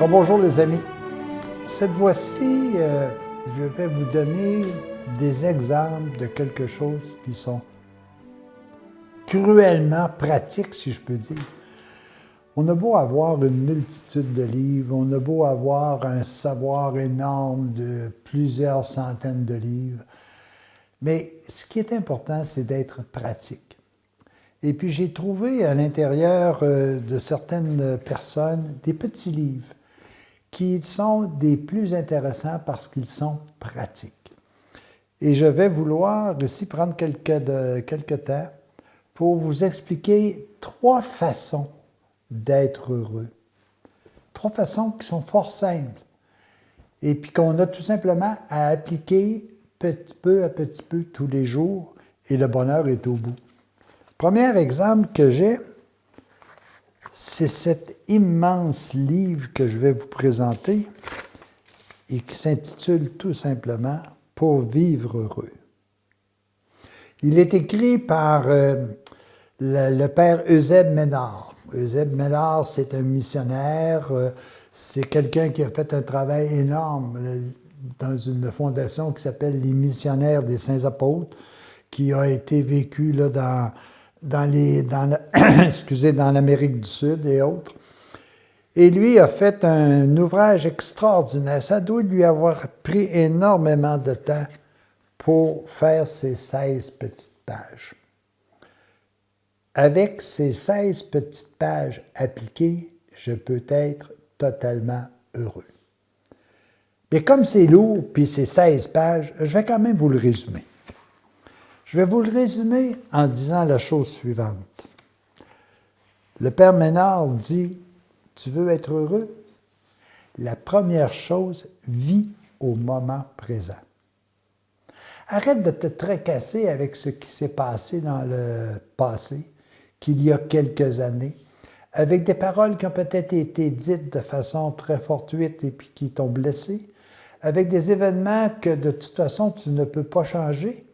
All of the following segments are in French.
Bonjour les amis. Cette fois-ci, je vais vous donner des exemples de quelque chose qui sont cruellement pratiques, si je peux dire. On a beau avoir une multitude de livres, on a beau avoir un savoir énorme de plusieurs centaines de livres, mais ce qui est important, c'est d'être pratique. Et puis j'ai trouvé à l'intérieur de certaines personnes des petits livres qui sont des plus intéressants parce qu'ils sont pratiques. Et je vais vouloir ici prendre quelques temps pour vous expliquer 3 façons d'être heureux. 3 façons qui sont fort simples et puis qu'on a tout simplement à appliquer petit peu à petit peu tous les jours et le bonheur est au bout. Premier exemple que j'ai, c'est cet immense livre que je vais vous présenter et qui s'intitule tout simplement « Pour vivre heureux ». Il est écrit par le père Eusèbe Ménard. Eusèbe Ménard, c'est un missionnaire, c'est quelqu'un qui a fait un travail énorme dans une fondation qui s'appelle les Missionnaires des Saints Apôtres, qui a été vécu là, dans l'Amérique du Sud et autres. Et lui a fait un ouvrage extraordinaire. Ça doit lui avoir pris énormément de temps pour faire ces 16 petites pages. Avec ces 16 petites pages appliquées, je peux être totalement heureux. Mais comme c'est lourd, puis c'est 16 pages, je vais quand même vous le résumer. Je vais vous le résumer en disant la chose suivante. Le père Ménard dit, tu veux être heureux? La première chose, vis au moment présent. Arrête de te tracasser avec ce qui s'est passé dans le passé, qu'il y a quelques années, avec des paroles qui ont peut-être été dites de façon très fortuite et puis qui t'ont blessé, avec des événements que de toute façon tu ne peux pas changer,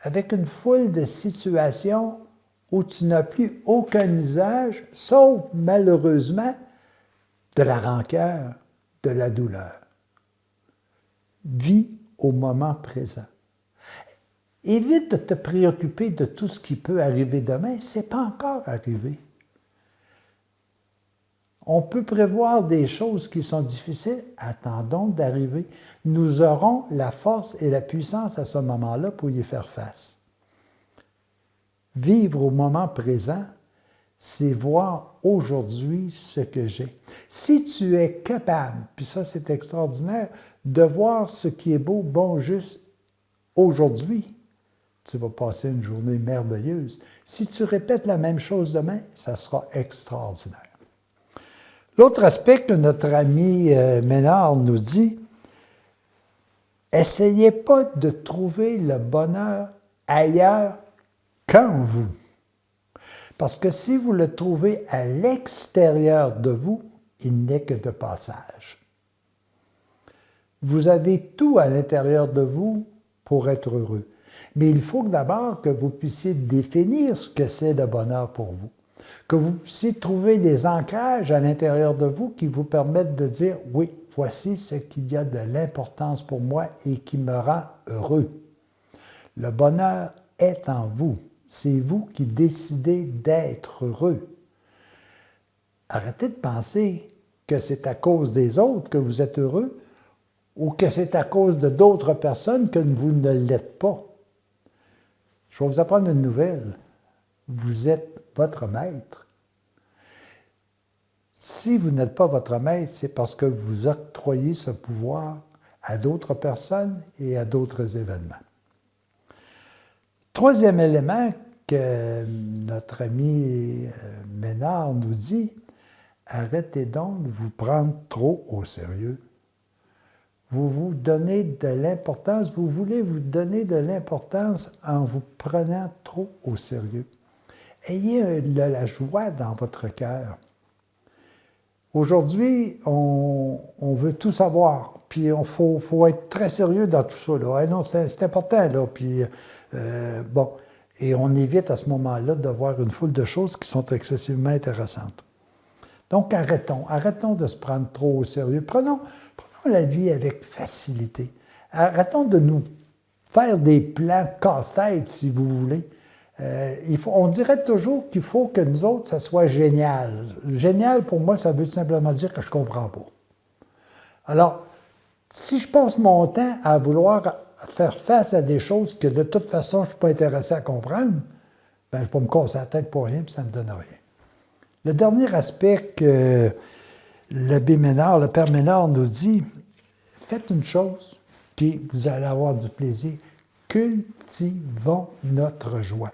avec une foule de situations où tu n'as plus aucun usage, sauf malheureusement de la rancœur, de la douleur. Vis au moment présent. Évite de te préoccuper de tout ce qui peut arriver demain, ce n'est pas encore arrivé. On peut prévoir des choses qui sont difficiles, attendons d'arriver. Nous aurons la force et la puissance à ce moment-là pour y faire face. Vivre au moment présent, c'est voir aujourd'hui ce que j'ai. Si tu es capable, puis ça c'est extraordinaire, de voir ce qui est beau, bon, juste aujourd'hui, tu vas passer une journée merveilleuse. Si tu répètes la même chose demain, ça sera extraordinaire. L'autre aspect que notre ami Ménard nous dit, essayez pas de trouver le bonheur ailleurs qu'en vous. Parce que si vous le trouvez à l'extérieur de vous, il n'est que de passage. Vous avez tout à l'intérieur de vous pour être heureux. Mais il faut d'abord que vous puissiez définir ce que c'est le bonheur pour vous. Que vous puissiez trouver des ancrages à l'intérieur de vous qui vous permettent de dire « Oui, voici ce qu'il y a de l'importance pour moi et qui me rend heureux. » Le bonheur est en vous. C'est vous qui décidez d'être heureux. Arrêtez de penser que c'est à cause des autres que vous êtes heureux ou que c'est à cause de d'autres personnes que vous ne l'êtes pas. Je vais vous apprendre une nouvelle. Vous êtes votre maître. Si vous n'êtes pas votre maître, c'est parce que vous octroyez ce pouvoir à d'autres personnes et à d'autres événements. Troisième élément que notre ami Ménard nous dit, arrêtez donc de vous prendre trop au sérieux. Vous vous donnez de l'importance, vous voulez vous donner de l'importance en vous prenant trop au sérieux. Ayez la joie dans votre cœur. Aujourd'hui, on veut tout savoir, puis il faut être très sérieux dans tout ça. Là. Non, c'est important, là, puis bon, et on évite à ce moment-là de voir une foule de choses qui sont excessivement intéressantes. Donc, arrêtons de se prendre trop au sérieux. Prenons la vie avec facilité. Arrêtons de nous faire des plans casse-tête, si vous voulez. On dirait toujours qu'il faut que nous autres, ça soit génial. Génial, pour moi, ça veut simplement dire que je ne comprends pas. Alors, si je passe mon temps à vouloir faire face à des choses que de toute façon, je ne suis pas intéressé à comprendre, bien, je vais me casser la tête pour rien, puis ça ne me donne rien. Le dernier aspect que l'abbé Ménard, le père Ménard nous dit, faites une chose, puis vous allez avoir du plaisir. Cultivons notre joie.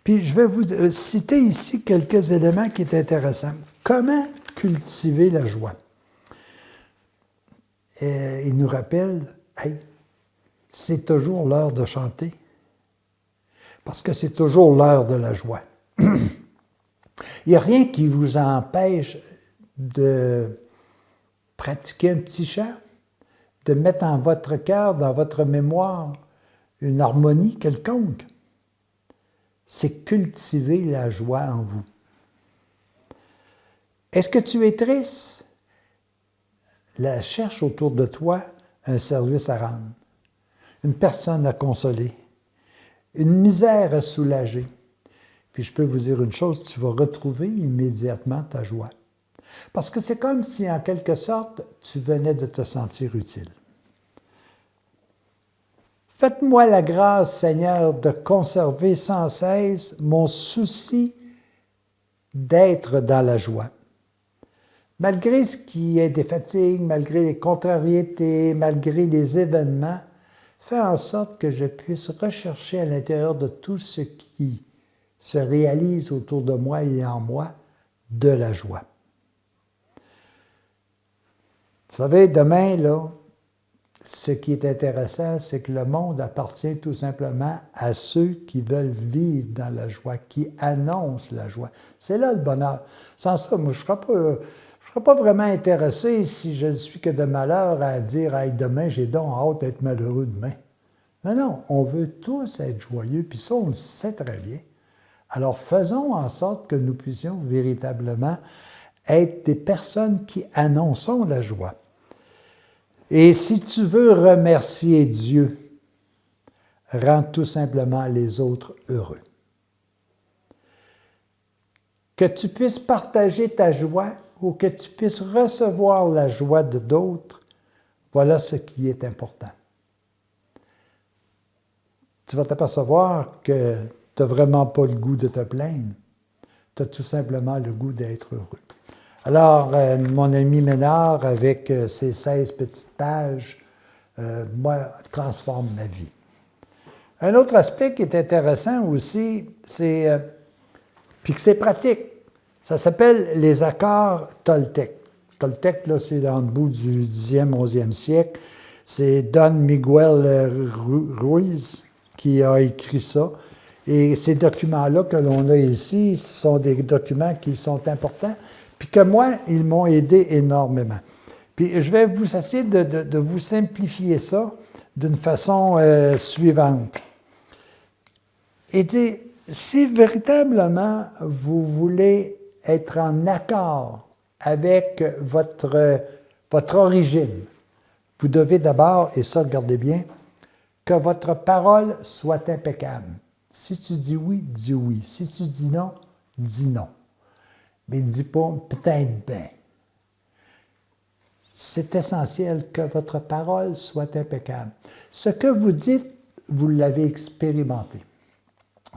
Puis je vais vous citer ici quelques éléments qui sont intéressants. Comment cultiver la joie? Il nous rappelle, hey, c'est toujours l'heure de chanter, parce que c'est toujours l'heure de la joie. Il n'y a rien qui vous empêche de pratiquer un petit chant, de mettre en votre cœur, dans votre mémoire, une harmonie quelconque. C'est cultiver la joie en vous. Est-ce que tu es triste? Cherche autour de toi un service à rendre, une personne à consoler, une misère à soulager. Puis je peux vous dire une chose, tu vas retrouver immédiatement ta joie. Parce que c'est comme si, en quelque sorte, tu venais de te sentir utile. Faites-moi la grâce, Seigneur, de conserver sans cesse mon souci d'être dans la joie. Malgré ce qui est des fatigues, malgré les contrariétés, malgré les événements, fais en sorte que je puisse rechercher à l'intérieur de tout ce qui se réalise autour de moi et en moi de la joie. Vous savez, demain, là, ce qui est intéressant, c'est que le monde appartient tout simplement à ceux qui veulent vivre dans la joie, qui annoncent la joie. C'est là le bonheur. Sans ça, moi, je ne serais pas vraiment intéressé si je ne suis que de malheur à dire hey, « demain, j'ai donc hâte d'être malheureux demain ». Non, on veut tous être joyeux, puis ça, on le sait très bien. Alors, faisons en sorte que nous puissions véritablement être des personnes qui annonçons la joie. Et si tu veux remercier Dieu, rends tout simplement les autres heureux. Que tu puisses partager ta joie ou que tu puisses recevoir la joie de d'autres, voilà ce qui est important. Tu vas t'apercevoir que tu n'as vraiment pas le goût de te plaindre. Tu as tout simplement le goût d'être heureux. Alors, mon ami Ménard, avec ses 16 petites pages, transforme ma vie. Un autre aspect qui est intéressant aussi, puis que c'est pratique, ça s'appelle les accords Toltec. Toltec, là, c'est dans le bout du 10e, 11e siècle. C'est Don Miguel Ruiz qui a écrit ça. Et ces documents-là que l'on a ici, ce sont des documents qui sont importants, puis que moi, ils m'ont aidé énormément. Puis je vais vous essayer de vous simplifier ça d'une façon suivante. Et si véritablement vous voulez être en accord avec votre origine, vous devez d'abord, et ça, regardez bien, que votre parole soit impeccable. Si tu dis oui, dis oui. Si tu dis non, dis non. Mais ne dis pas peut-être bien. C'est essentiel que votre parole soit impeccable. Ce que vous dites, vous l'avez expérimenté.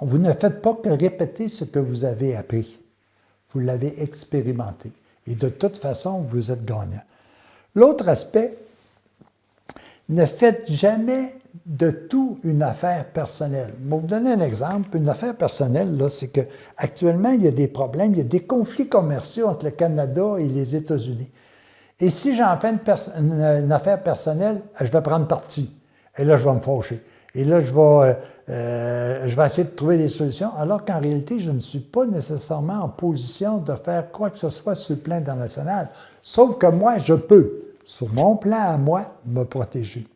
Vous ne faites pas que répéter ce que vous avez appris. Vous l'avez expérimenté. Et de toute façon, vous êtes gagnant. L'autre aspect, ne faites jamais de tout une affaire personnelle. Je vais vous donner un exemple. Une affaire personnelle, là, c'est qu'actuellement, il y a des problèmes, il y a des conflits commerciaux entre le Canada et les États-Unis. Et si j'en fais une affaire personnelle, je vais prendre parti. Et là, je vais me fâcher. Et là, je vais essayer de trouver des solutions, alors qu'en réalité, je ne suis pas nécessairement en position de faire quoi que ce soit sur le plan international. Sauf que moi, je peux, sur mon plan à moi, me protéger.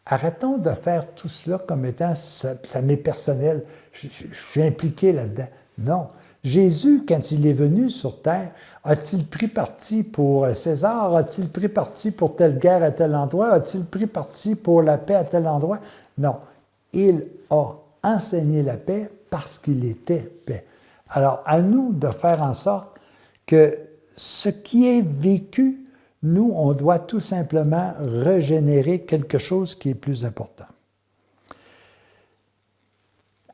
Arrêtons de faire tout cela comme étant ça m'est personnel. Je suis impliqué là-dedans. Non. Jésus, quand il est venu sur terre, a-t-il pris parti pour César? A-t-il pris parti pour telle guerre à tel endroit? A-t-il pris parti pour la paix à tel endroit? Non. Il a enseigné la paix parce qu'il était paix. Alors, à nous de faire en sorte que ce qui est vécu, nous, on doit tout simplement régénérer quelque chose qui est plus important.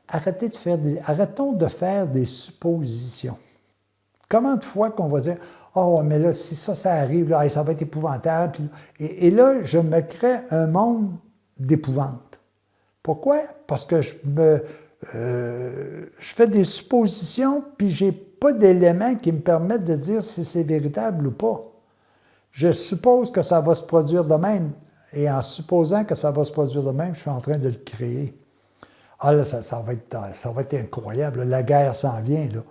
Arrêtons de faire des suppositions. Combien de fois qu'on va dire « Oh, mais là, si ça arrive, là, ça va être épouvantable. » Et là, je me crée un monde d'épouvante. Pourquoi? Parce que je fais des suppositions, puis je n'ai pas d'éléments qui me permettent de dire si c'est véritable ou pas. Je suppose que ça va se produire de même. Et en supposant que ça va se produire de même, je suis en train de le créer. Ah là, ça va être incroyable. La guerre s'en vient, là.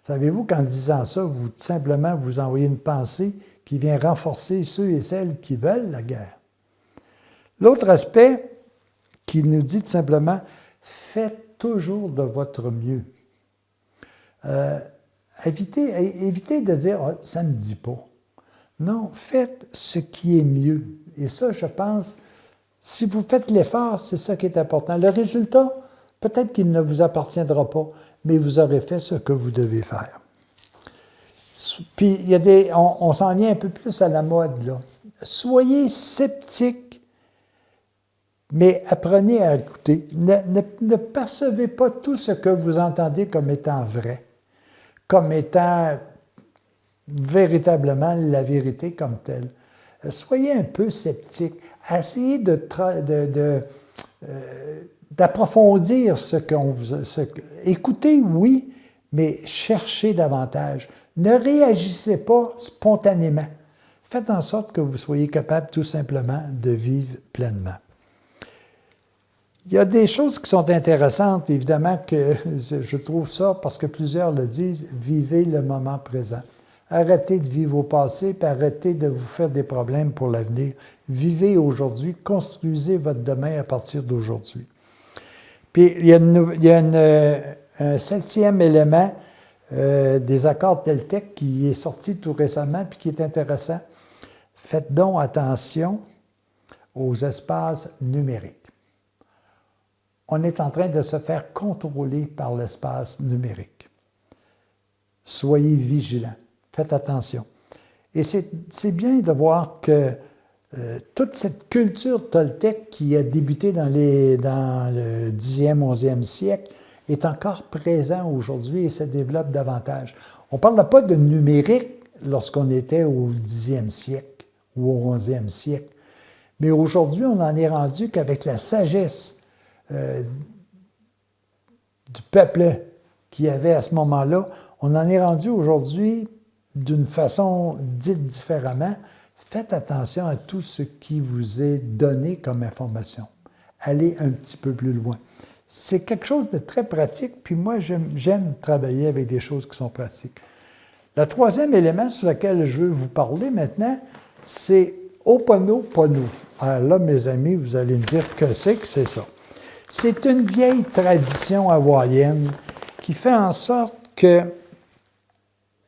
Savez-vous qu'en disant ça, vous simplement vous envoyez une pensée qui vient renforcer ceux et celles qui veulent la guerre. L'autre aspect qui nous dit tout simplement, faites toujours de votre mieux. Évitez de dire, oh, ça ne me dit pas. Non, faites ce qui est mieux. Et ça, je pense, si vous faites l'effort, c'est ça qui est important. Le résultat, peut-être qu'il ne vous appartiendra pas, mais vous aurez fait ce que vous devez faire. Puis, on s'en vient un peu plus à la mode, là. Soyez sceptiques, mais apprenez à écouter. Ne percevez pas tout ce que vous entendez comme étant vrai, comme étant véritablement la vérité comme telle. Soyez un peu sceptiques. Essayez d'approfondir ce qu'on vous... Écoutez, oui, mais cherchez davantage. Ne réagissez pas spontanément. Faites en sorte que vous soyez capable tout simplement de vivre pleinement. Il y a des choses qui sont intéressantes, évidemment, que je trouve ça, parce que plusieurs le disent, vivez le moment présent. Arrêtez de vivre au passé, puis arrêtez de vous faire des problèmes pour l'avenir. Vivez aujourd'hui, construisez votre demain à partir d'aujourd'hui. Puis, il y a un 7e élément des accords Toltec qui est sorti tout récemment, puis qui est intéressant. Faites donc attention aux espaces numériques. On est en train de se faire contrôler par l'espace numérique. Soyez vigilants. Faites attention. Et c'est bien de voir que toute cette culture toltèque qui a débuté dans le 10e, 11e siècle est encore présente aujourd'hui et se développe davantage. On ne parle pas de numérique lorsqu'on était au 10e siècle ou au 11e siècle. Mais aujourd'hui, on en est rendu qu'avec la sagesse du peuple qu'il y avait à ce moment-là, on en est rendu aujourd'hui d'une façon dite différemment. Faites attention à tout ce qui vous est donné comme information. Allez un petit peu plus loin. C'est quelque chose de très pratique, puis moi, j'aime travailler avec des choses qui sont pratiques. Le 3e élément sur lequel je veux vous parler maintenant, c'est Ho'oponopono. Alors là, mes amis, vous allez me dire que c'est ça. C'est une vieille tradition hawaïenne qui fait en sorte que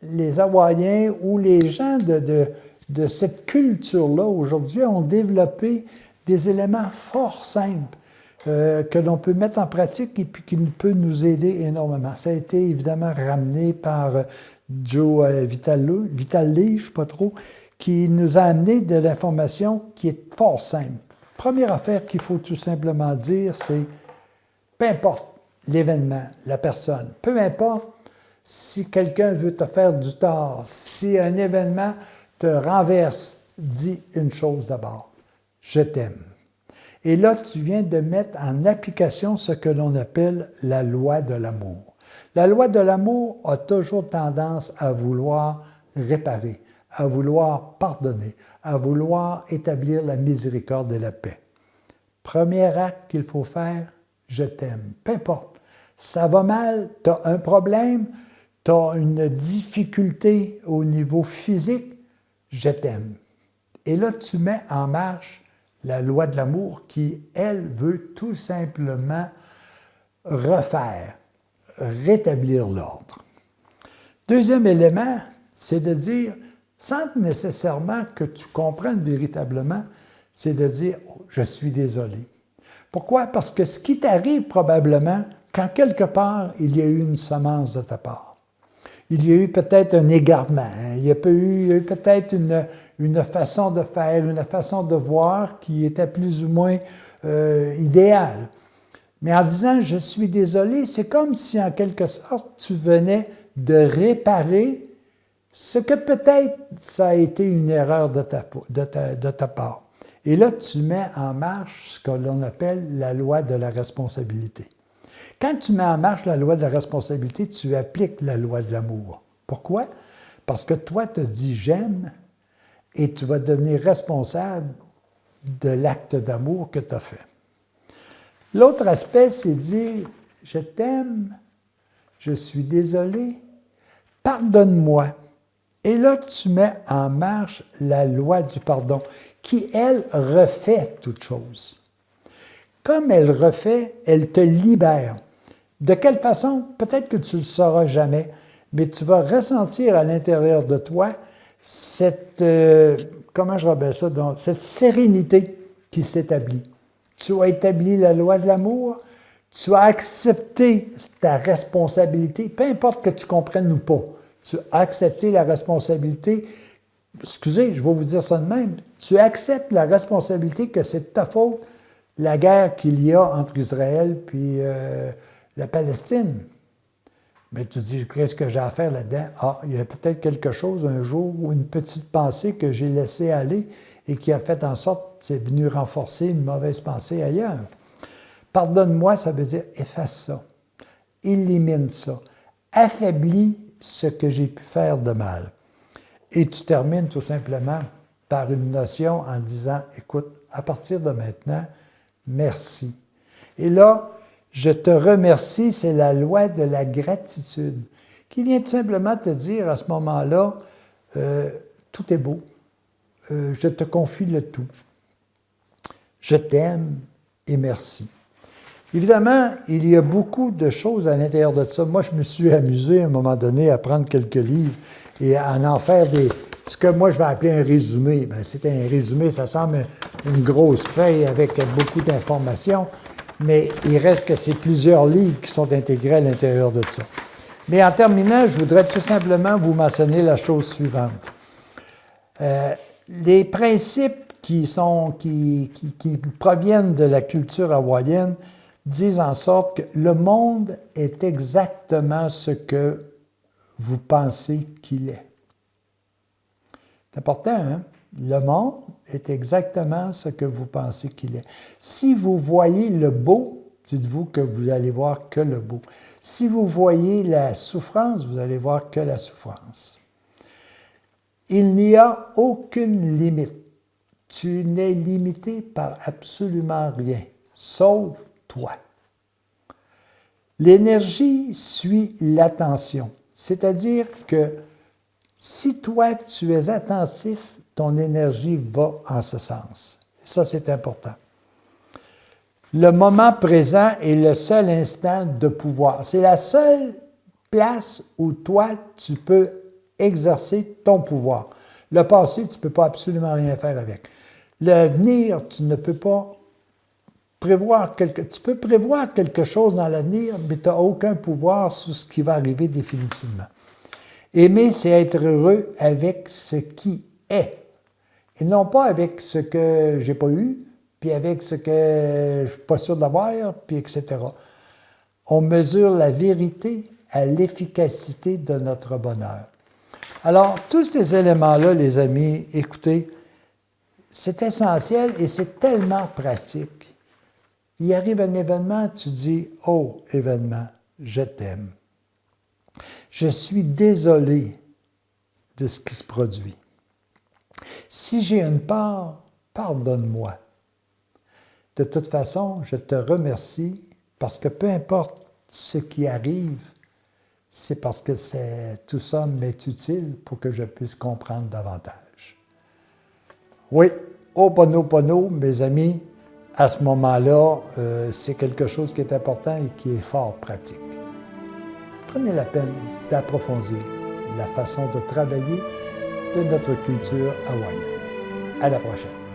les Hawaïens ou les gens de cette culture-là, aujourd'hui, ont développé des éléments fort simples que l'on peut mettre en pratique et puis qui peut nous aider énormément. Ça a été évidemment ramené par Joe Vitale, je ne sais pas trop, qui nous a amené de l'information qui est fort simple. Première affaire qu'il faut tout simplement dire, c'est peu importe l'événement, la personne, peu importe si quelqu'un veut te faire du tort, si un événement te renverse, dis une chose d'abord, je t'aime. Et là, tu viens de mettre en application ce que l'on appelle la loi de l'amour. La loi de l'amour a toujours tendance à vouloir réparer, à vouloir pardonner, à vouloir établir la miséricorde et la paix. Premier acte qu'il faut faire, je t'aime. Peu importe. Ça va mal, tu as un problème, tu as une difficulté au niveau physique, je t'aime. Et là, tu mets en marche la loi de l'amour qui, elle, veut tout simplement refaire, rétablir l'ordre. Deuxième élément, c'est de dire, sans nécessairement que tu comprennes véritablement, c'est de dire oh, « je suis désolé ». Pourquoi? Parce que ce qui t'arrive probablement, quand quelque part, il y a eu une semence de ta part. Il y a eu peut-être un égarement, hein? Il y a eu peut-être une façon de faire, une façon de voir qui était plus ou moins idéale. Mais en disant « je suis désolé », c'est comme si en quelque sorte tu venais de réparer ce que peut-être ça a été une erreur de ta part. Et là, tu mets en marche ce que l'on appelle la loi de la responsabilité. Quand tu mets en marche la loi de la responsabilité, tu appliques la loi de l'amour. Pourquoi? Parce que toi, tu te dis « j'aime » et tu vas devenir responsable de l'acte d'amour que tu as fait. L'autre aspect, c'est dire « je t'aime, je suis désolé, pardonne-moi ». Et là, tu mets en marche la loi du pardon, qui, elle, refait toute chose. Comme elle refait, elle te libère. De quelle façon? Peut-être que tu ne le sauras jamais, mais tu vas ressentir à l'intérieur de toi cette, comment je rappelle ça, donc, cette sérénité qui s'établit. Tu as établi la loi de l'amour, tu as accepté ta responsabilité, peu importe que tu comprennes ou pas. Tu as accepté la responsabilité, excusez, je vais vous dire ça de même, tu acceptes la responsabilité que c'est de ta faute, la guerre qu'il y a entre Israël et la Palestine. Mais tu dis, qu'est-ce que j'ai à faire là-dedans? Ah, il y a peut-être quelque chose un jour ou une petite pensée que j'ai laissée aller et qui a fait en sorte que c'est venu renforcer une mauvaise pensée ailleurs. Pardonne-moi, ça veut dire efface ça, élimine ça, affaiblis ce que j'ai pu faire de mal. Et tu termines tout simplement par une notion en disant, écoute, à partir de maintenant, merci. Et là, je te remercie, c'est la loi de la gratitude, qui vient tout simplement te dire à ce moment-là, tout est beau, je te confie le tout, je t'aime et merci. Évidemment, il y a beaucoup de choses à l'intérieur de ça. Moi, je me suis amusé à un moment donné à prendre quelques livres et à en faire ce que moi je vais appeler un résumé. Bien, c'est un résumé, ça semble une grosse feuille avec beaucoup d'informations, mais il reste que c'est plusieurs livres qui sont intégrés à l'intérieur de ça. Mais en terminant, je voudrais tout simplement vous mentionner la chose suivante. Les principes qui proviennent de la culture hawaïenne disent en sorte que le monde est exactement ce que vous pensez qu'il est. C'est important, hein? Le monde est exactement ce que vous pensez qu'il est. Si vous voyez le beau, dites-vous que vous allez voir que le beau. Si vous voyez la souffrance, vous allez voir que la souffrance. Il n'y a aucune limite. Tu n'es limité par absolument rien, sauf toi. L'énergie suit l'attention, c'est-à-dire que si toi, tu es attentif, ton énergie va en ce sens. Ça, c'est important. Le moment présent est le seul instant de pouvoir. C'est la seule place où toi, tu peux exercer ton pouvoir. Le passé, tu ne peux pas absolument rien faire avec. L'avenir, tu ne peux pas prévoir tu peux prévoir quelque chose dans l'avenir, mais tu n'as aucun pouvoir sur ce qui va arriver définitivement. Aimer, c'est être heureux avec ce qui est, et non pas avec ce que j'ai pas eu, puis avec ce que je ne suis pas sûr d'avoir, puis etc. On mesure la vérité à l'efficacité de notre bonheur. Alors, tous ces éléments-là, les amis, écoutez, c'est essentiel et c'est tellement pratique. Il arrive un événement, tu dis « Oh, événement, je t'aime. Je suis désolé de ce qui se produit. Si j'ai une part, pardonne-moi. De toute façon, je te remercie parce que peu importe ce qui arrive, c'est parce que tout ça m'est utile pour que je puisse comprendre davantage. » Oui, Ho'oponopono, mes amis, à ce moment-là, c'est quelque chose qui est important et qui est fort pratique. Prenez la peine d'approfondir la façon de travailler de notre culture hawaïenne. À la prochaine.